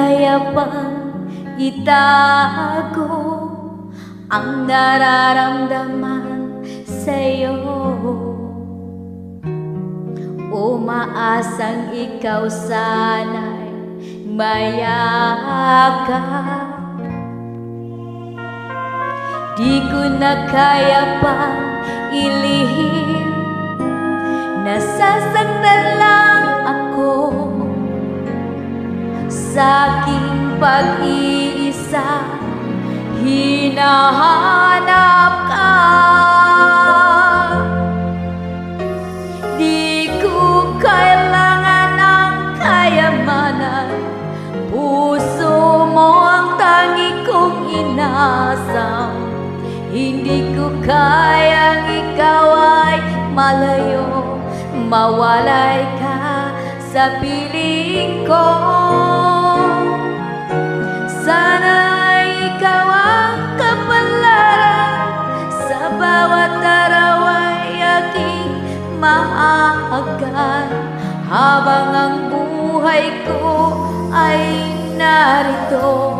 kaya pang itago ang nararamdaman sa'yo. Umaasang ikaw sana'y mayakap. Di ko na kaya pang ilihim, nasasaktan lang ako sa aking pag-iisa. Hinahanap ka, di ko kailangan ng kayamanan. Puso mo ang tangi kong inaasam. Hindi ko kayang ikaw ay malayo, mawalay ka sa piling ko. Sana ikaw ang kapalaran, sa bawat araw ay aking mahahagan, habang ang buhay ko ay narito.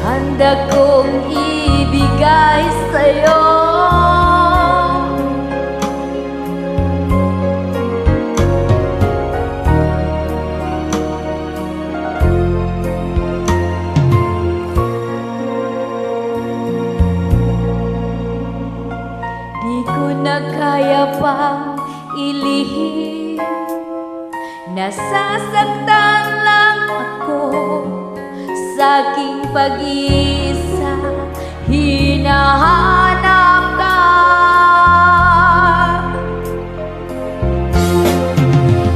Handa kong ibigay sa'yo di ko na kaya pang ilihim, nasasaktan lang ako sa aking pag-iisa. Hinahanap ka,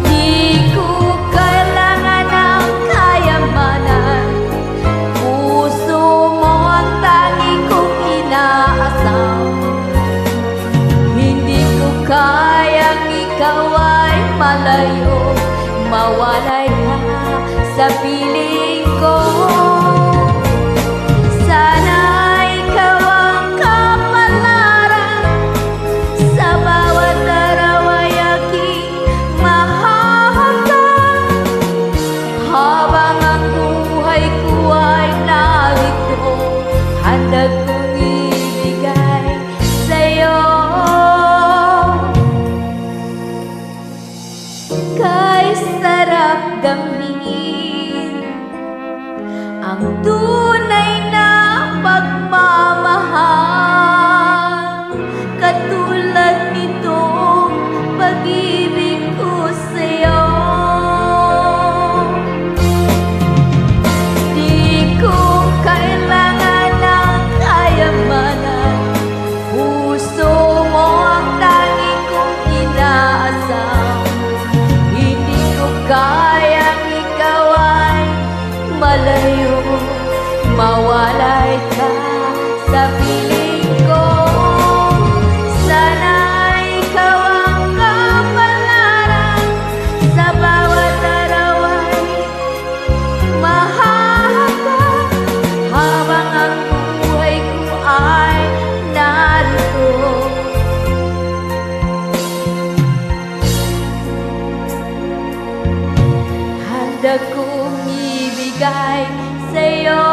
di ko kailangan ng kayamanan. Puso mo ang tangi kong inaasam. Hindi ko kayang ikaw ay malayo, mawalay ka sa piling ko. Sana ikaw ang kapalaran, sa bawat araw ay aking mahahagan, habang ang buhay ko ay narito. Handa kong ibigay sa'yo. Kay sarap damhin ang tunay na pagmamahal, katulad nitong pag-ibig ko sa'yo. Di ko kailangan ng kayamanan. Puso mo ang tangi kong inaasam. Hindi ko kayang ikaw ay malayo, mawalay ka sa piling ko. Sana ikaw ang kapalaran, sa bawat araw ay mahahagan, habang ang buhay ko ay narito. Handa kong ibigay sa'yo